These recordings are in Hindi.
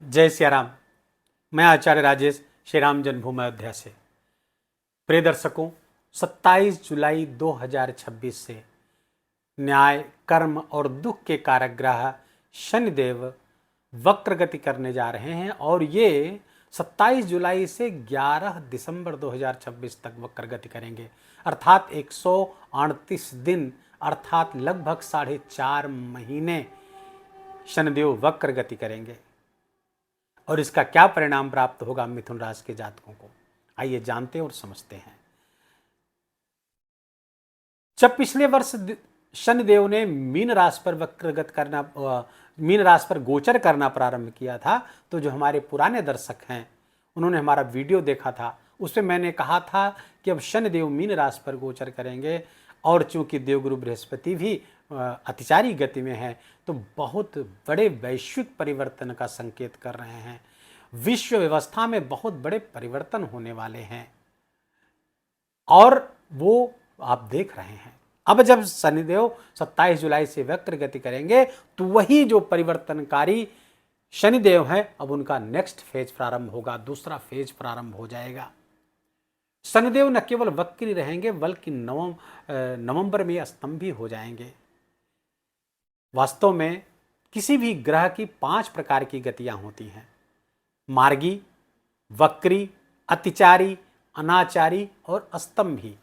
जय सिया राम। मैं आचार्य राजेश श्री राम जन्मभूमि अयोध्या से। प्रिय दर्शकों, 27 जुलाई 2026 से न्याय, कर्म और दुख के कारक ग्रह शनिदेव वक्र गति करने जा रहे हैं और ये 27 जुलाई से 11 दिसंबर 2026 तक वक्र गति करेंगे, अर्थात 138 दिन, अर्थात लगभग 4.5 महीने शनिदेव वक्र गति करेंगे। और इसका क्या परिणाम प्राप्त होगा मिथुन राशि के जातकों को, आइए जानते और समझते हैं। जब पिछले वर्ष शनिदेव ने मीन राशि पर वक्रगत करना, मीन राशि पर गोचर करना प्रारंभ किया था, तो जो हमारे पुराने दर्शक हैं उन्होंने हमारा वीडियो देखा था, उसमें मैंने कहा था कि अब शनिदेव मीन राशि पर गोचर करेंगे और चूंकि देवगुरु बृहस्पति भी अतिचारी गति में है, तो बहुत बड़े वैश्विक परिवर्तन का संकेत कर रहे हैं। विश्व व्यवस्था में बहुत बड़े परिवर्तन होने वाले हैं और वो आप देख रहे हैं। अब जब शनिदेव 27 जुलाई से वक्र गति करेंगे तो वही जो परिवर्तनकारी शनिदेव है, अब उनका नेक्स्ट फेज प्रारंभ होगा, दूसरा फेज प्रारंभ हो जाएगा। शनिदेव न केवल वक्री रहेंगे बल्कि नवंबर में स्तंभी हो जाएंगे। वास्तव में किसी भी ग्रह की 5 प्रकार की गतियां होती हैं: मार्गी, वक्री, अतिचारी, अनाचारी और स्तंभी।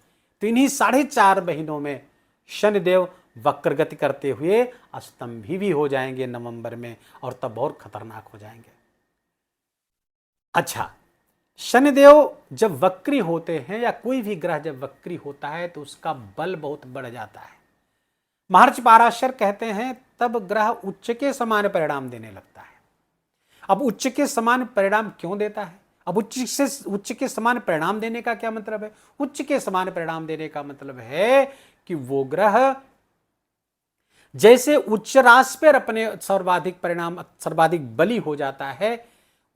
तो इन्हीं 4.5 महीनों में शनिदेव वक्र गति करते हुए स्तंभी भी हो जाएंगे नवंबर में, और तब और खतरनाक हो जाएंगे। अच्छा, शनिदेव जब वक्री होते हैं या कोई भी ग्रह जब वक्री होता है तो उसका बल बहुत बढ़ जाता है। महर्षि पराशर कहते हैं तब ग्रह उच्च के समान परिणाम देने लगता है। अब उच्च के समान परिणाम क्यों देता है? अब उच्च के समान परिणाम देने का क्या मतलब है? उच्च के समान परिणाम देने का मतलब है कि वो ग्रह जैसे उच्च राशि पर अपने सर्वाधिक बली हो जाता है,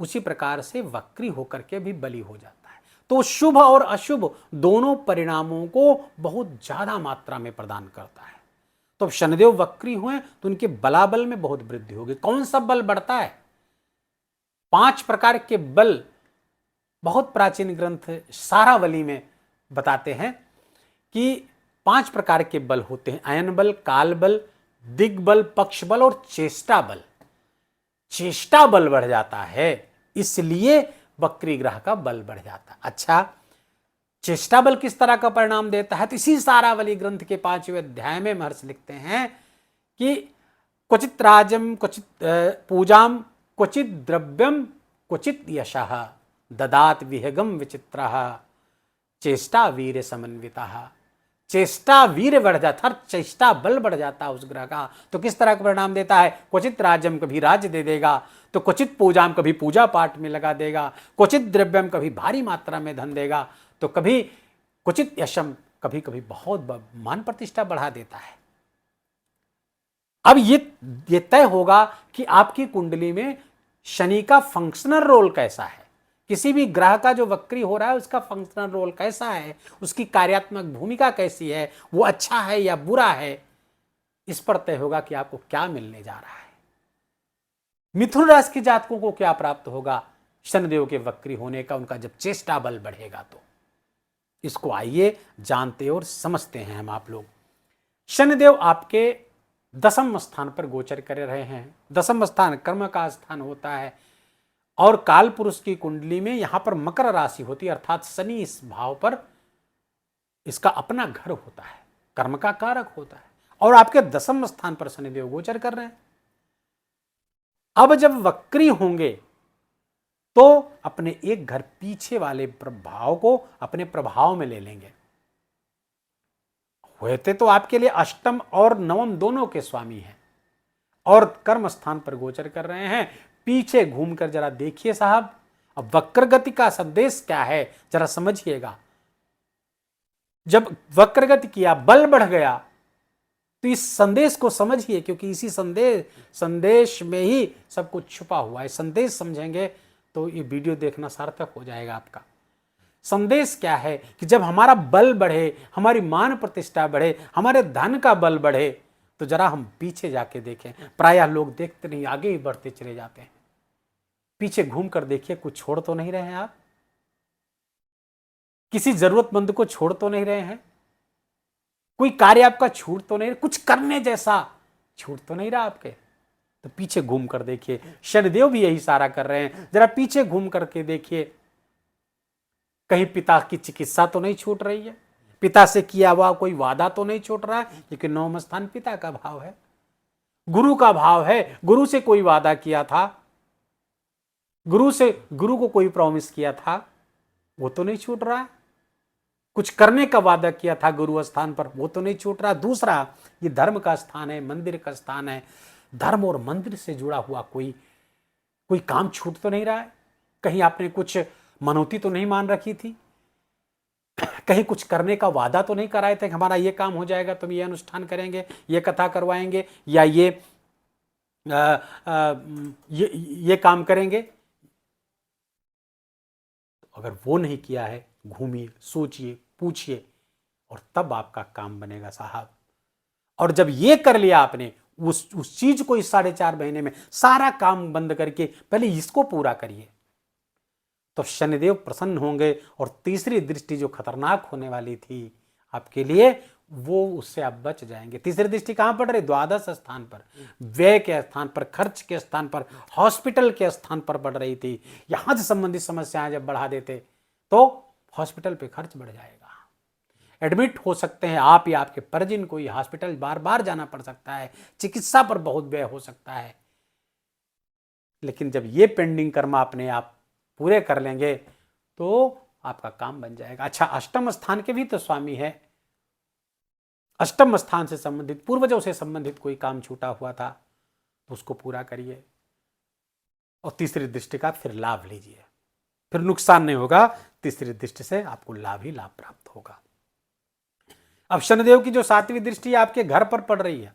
उसी प्रकार से वक्री होकर के भी बली हो जाता है। तो शुभ और अशुभ दोनों परिणामों को बहुत ज्यादा मात्रा में प्रदान करता है। तो शनिदेव वक्री हुए तो उनके बलाबल में बहुत वृद्धि होगी। कौन सा बल बढ़ता है? 5 प्रकार के बल बहुत प्राचीन ग्रंथ सारावली में बताते हैं कि 5 प्रकार के बल होते हैं: अयन बल, काल बल, दिग्बल, पक्ष बल और चेष्टा बल। चेष्टा बल बढ़ जाता है, इसलिए वक्री ग्रह का बल बढ़ जाता है। अच्छा, चेष्टा बल किस तरह का परिणाम देता है? तो इसी सारावली ग्रंथ के 5वें अध्याय में महर्षि लिखते हैं कि क्वचित राजम, क्वचित पूजाम, क्वचित द्रव्यम, क्वचित यशः, ददात विहगम विचित्रः, चेष्टा वीर समन्वितः। चेष्टा वीर बढ़ जाता, हर चेष्टा बल बढ़ जाता है उस ग्रह का। तो किस तरह का परिणाम देता है? क्वचित राजम, कभी राज्य दे देगा, तो क्वचित पूजाम, कभी पूजा पाठ में लगा देगा, क्वचित द्रव्यम, कभी भारी मात्रा में धन देगा, तो कभी क्वचित यशम, कभी कभी बहुत मान प्रतिष्ठा बढ़ा देता है। अब ये तय होगा कि आपकी कुंडली में शनि का फंक्शनल रोल कैसा है, किसी भी ग्रह का जो वक्री हो रहा है उसका फंक्शनल रोल कैसा है, उसकी कार्यात्मक भूमिका कैसी है, वो अच्छा है या बुरा है, इस पर तय होगा कि आपको क्या मिलने जा रहा है। मिथुन राशि के जातकों को क्या प्राप्त होगा शनिदेव के वक्री होने का, उनका जब चेष्टा बल बढ़ेगा तो इसको आइए जानते और समझते हैं हम आप लोग। शनिदेव आपके 10वें स्थान पर गोचर कर रहे हैं। 10वां स्थान कर्म का स्थान होता है और काल पुरुष की कुंडली में यहां पर मकर राशि होती है, अर्थात शनि इस भाव पर इसका अपना घर होता है, कर्म का कारक होता है, और आपके 10वें स्थान पर शनिदेव गोचर कर रहे हैं। अब जब वक्री होंगे तो अपने एक घर पीछे वाले प्रभाव को अपने प्रभाव में ले लेंगे। होते तो आपके लिए अष्टम और नवम दोनों के स्वामी हैं और कर्म स्थान पर गोचर कर रहे हैं। पीछे घूमकर जरा देखिए साहब, अब वक्र गति का संदेश क्या है जरा समझिएगा। जब वक्र गति किया, बल बढ़ गया, तो इस संदेश को समझिए, क्योंकि इसी संदेश में ही सब कुछ छुपा हुआ है। संदेश समझेंगे तो ये वीडियो देखना सार्थक हो जाएगा आपका। संदेश क्या है कि जब हमारा बल बढ़े, हमारी मान प्रतिष्ठा बढ़े, हमारे धन का बल बढ़े, तो जरा हम पीछे जाके देखें। प्रायः लोग देखते नहीं, आगे ही बढ़ते चले जाते हैं। पीछे घूम कर देखिए, कुछ छोड़ तो नहीं रहे हैं आप? किसी जरूरतमंद को छोड़ तो नहीं रहे हैं? कोई कार्य आपका छूट तो नहीं, कुछ करने जैसा छूट तो नहीं रहा आपके? तो पीछे घूम कर देखिए, शनिदेव भी यही इशारा कर रहे हैं, जरा पीछे घूम करके देखिए, कहीं पिता की चिकित्सा तो नहीं छूट रही है, पिता से किया हुआ कोई वादा तो नहीं छूट रहा है, क्योंकि नवम स्थान पिता का भाव है, गुरु का भाव है। गुरु से कोई वादा किया था, गुरु को कोई प्रॉमिस किया था, वो तो नहीं छूट रहा है। कुछ करने का वादा किया था गुरु स्थान पर, वो तो नहीं छूट रहा। दूसरा, ये धर्म का स्थान है, मंदिर का स्थान है, धर्म और मंदिर से जुड़ा हुआ कोई काम छूट तो नहीं रहा है। कहीं आपने कुछ मनौती तो नहीं मान रखी थी, कहीं कुछ करने का वादा तो नहीं कराए थे कि हमारा ये काम हो जाएगा, तुम ये अनुष्ठान करेंगे, ये कथा करवाएंगे, या ये काम करेंगे। अगर वो नहीं किया है, घूमिए, सोचिए, पूछिए, और तब आपका काम बनेगा साहब। और जब ये कर लिया आपने, उस चीज को इस 4.5 महीने में सारा काम बंद करके पहले इसको पूरा करिए, तो शनिदेव प्रसन्न होंगे, और तीसरी दृष्टि जो खतरनाक होने वाली थी आपके लिए, वो उससे आप बच जाएंगे। तीसरी दृष्टि कहां पड़ रही? द्वादश स्थान पर, व्यय के स्थान पर, खर्च के स्थान पर, हॉस्पिटल के स्थान पर पड़ रही थी। यहां से संबंधित समस्याएं जब बढ़ा देते तो हॉस्पिटल पे खर्च बढ़ जाएगा, एडमिट हो सकते हैं आप या आपके परिजन को, हॉस्पिटल बार बार जाना पड़ सकता है, चिकित्सा पर बहुत व्यय हो सकता है। लेकिन जब ये पेंडिंग कर्म अपने आप पूरे कर लेंगे तो आपका काम बन जाएगा। अच्छा, अष्टम स्थान के भी तो स्वामी है, अष्टम स्थान से संबंधित, पूर्वजों से संबंधित कोई काम छूटा हुआ था तो उसको पूरा करिए, और तीसरी दृष्टि का फिर लाभ लीजिए, फिर नुकसान नहीं होगा, तीसरी दृष्टि से आपको लाभ ही लाभ प्राप्त होगा। अब शनिदेव की जो 7वीं दृष्टि आपके घर पर पड़ रही है,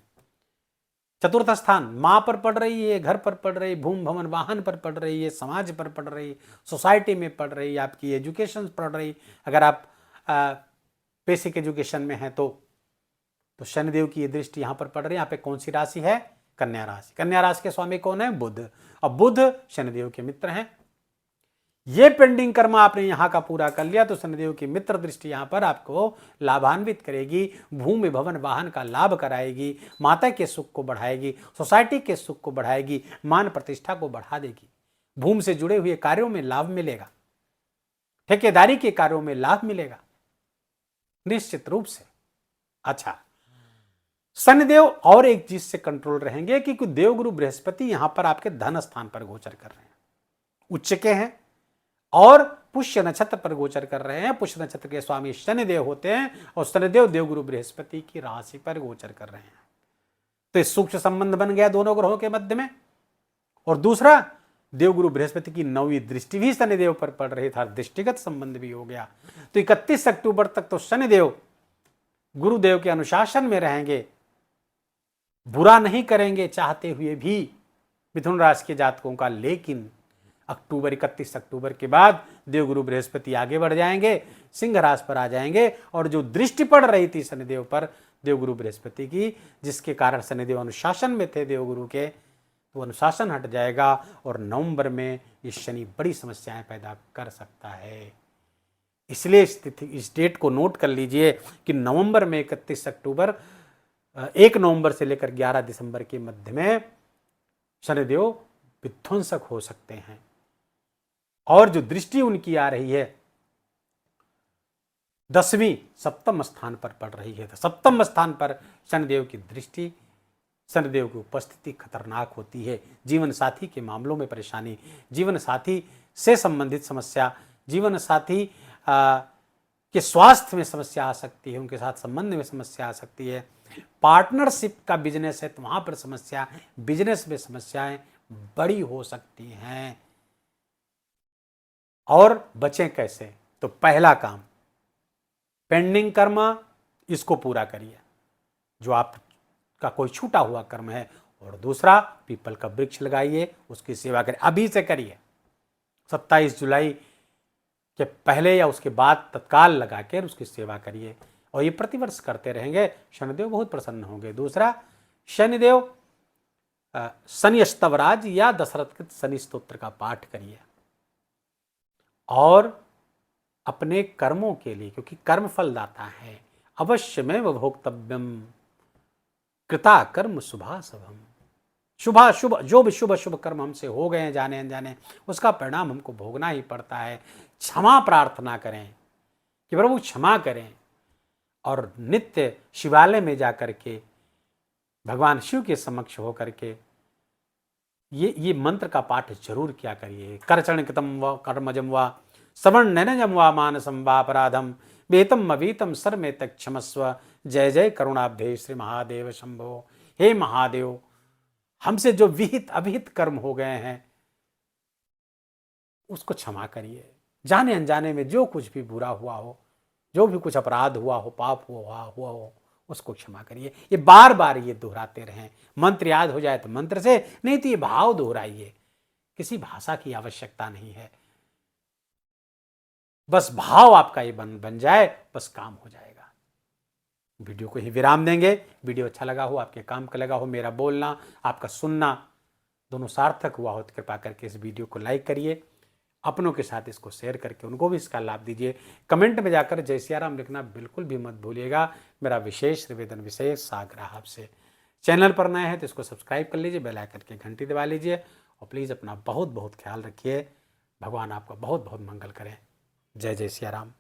चतुर्थ स्थान मां पर पड़ रही है, घर पर पड़ रही, भूमि भवन वाहन पर पड़ रही है, समाज पर पड़ रही, सोसाइटी में पड़ रही, आपकी एजुकेशन पड़ रही। अगर आप बेसिक एजुकेशन में हैं तो शनिदेव की ये दृष्टि यहां पर पड़ रही है। यहाँ पे कौन सी राशि है? कन्या राशि। कन्या राशि के स्वामी कौन है? बुध। और बुध शनिदेव के मित्र हैं। ये पेंडिंग कर्म आपने यहां का पूरा कर लिया तो शनिदेव की मित्र दृष्टि यहां पर आपको लाभान्वित करेगी, भूमि भवन वाहन का लाभ कराएगी, माता के सुख को बढ़ाएगी, सोसाइटी के सुख को बढ़ाएगी, मान प्रतिष्ठा को बढ़ा देगी, भूमि से जुड़े हुए कार्यों में लाभ मिलेगा, ठेकेदारी के कार्यों में लाभ मिलेगा निश्चित रूप से। अच्छा, शनिदेव और एक चीज से कंट्रोल रहेंगे कि देवगुरु बृहस्पति यहां पर आपके धन स्थान पर गोचर कर रहे हैं, उच्च के हैं, और पुष्य नक्षत्र पर गोचर कर रहे हैं। पुष्य नक्षत्र के स्वामी शनिदेव होते हैं, और शनिदेव देवगुरु बृहस्पति की राशि पर गोचर कर रहे हैं, तो इस सूक्ष्म संबंध बन गया दोनों ग्रहों के मध्य में। और दूसरा, देवगुरु बृहस्पति की 9वीं दृष्टि भी शनिदेव पर पड़ रही था, दृष्टिगत संबंध भी हो गया। तो 31 अक्टूबर तक तो शनिदेव गुरुदेव के अनुशासन में रहेंगे, बुरा नहीं करेंगे चाहते हुए भी मिथुन राशि के जातकों का। लेकिन 31 अक्टूबर के बाद देवगुरु बृहस्पति आगे बढ़ जाएंगे, सिंह राशि पर आ जाएंगे, और जो दृष्टि पड़ रही थी शनिदेव पर देवगुरु बृहस्पति की, जिसके कारण शनिदेव अनुशासन में थे देवगुरु के, तो अनुशासन हट जाएगा, और नवंबर में ये शनि बड़ी समस्याएं पैदा कर सकता है। इसलिए इस डेट को नोट कर लीजिए कि नवंबर में 31 अक्टूबर 1 नवंबर से लेकर 11 दिसंबर के मध्य में शनिदेव विध्वंसक हो सकते हैं। और जो दृष्टि उनकी आ रही है 10वीं सप्तम स्थान पर पड़ रही है, तो सप्तम स्थान पर शनिदेव की दृष्टि, शनिदेव की उपस्थिति खतरनाक होती है। जीवन साथी के मामलों में परेशानी, जीवन साथी से संबंधित समस्या, जीवन साथी के स्वास्थ्य में समस्या आ सकती है, उनके साथ संबंध में समस्या आ सकती है। पार्टनरशिप का बिजनेस है तो वहां पर समस्या, बिजनेस में समस्याएं बड़ी हो सकती हैं। और बचें कैसे? तो पहला काम, पेंडिंग कर्म, इसको पूरा करिए जो आपका कोई छूटा हुआ कर्म है। और दूसरा, पीपल का वृक्ष लगाइए, उसकी सेवा करिए, अभी से करिए। 27 जुलाई के पहले या उसके बाद तत्काल लगाकर उसकी सेवा करिए, और ये प्रतिवर्ष करते रहेंगे, शनिदेव बहुत प्रसन्न होंगे। दूसरा, शनिदेव शनि स्तवराज या दशरथ कृत शनि स्तोत्र का पाठ करिए और अपने कर्मों के लिए, क्योंकि कर्म फलदाता है, अवश्य में भोक्तव्यम कृता कर्म शुभाशुभम, शुभ शुभ जो भी शुभ शुभ कर्म हमसे हो गए हैं जाने अनजाने, उसका परिणाम हमको भोगना ही पड़ता है। क्षमा प्रार्थना करें कि प्रभु क्षमा करें, और नित्य शिवालय में जाकर के भगवान शिव के समक्ष होकर के ये मंत्र का पाठ जरूर किया करिए। करचरण कृतम व कर्मजम व श्रवण नैनजम व मानसम वापराधम वेतम अवीतम सर में तक क्षमस्व, जय जय करुणाब्धे श्री महादेव शंभो। हे महादेव, हमसे जो विहित अभिहित कर्म हो गए हैं उसको क्षमा करिए। जाने अनजाने में जो कुछ भी बुरा हुआ हो, जो भी कुछ अपराध हुआ हो, पाप हुआ हो, उसको क्षमा करिए। ये बार बार ये दोहराते रहें। मंत्र याद हो जाए तो मंत्र से, नहीं तो ये भाव दोहराइए। किसी भाषा की आवश्यकता नहीं है, बस भाव आपका ये बन जाए, बस काम हो जाएगा। वीडियो को ही विराम देंगे। वीडियो अच्छा लगा हो, आपके काम का लगा हो, मेरा बोलना आपका सुनना दोनों सार्थक हुआ हो तो कृपा करके इस वीडियो को लाइक करिए, अपनों के साथ इसको शेयर करके उनको भी इसका लाभ दीजिए। कमेंट में जाकर जय सिया राम लिखना बिल्कुल भी मत भूलिएगा। मेरा विशेष निवेदन, विशेष आग्रह आपसे। चैनल पर नए हैं तो इसको सब्सक्राइब कर लीजिए, बेल आइकन की घंटी दबा लीजिए, और प्लीज़ अपना बहुत बहुत ख्याल रखिए। भगवान आपका बहुत बहुत मंगल करें। जय जय सिया राम।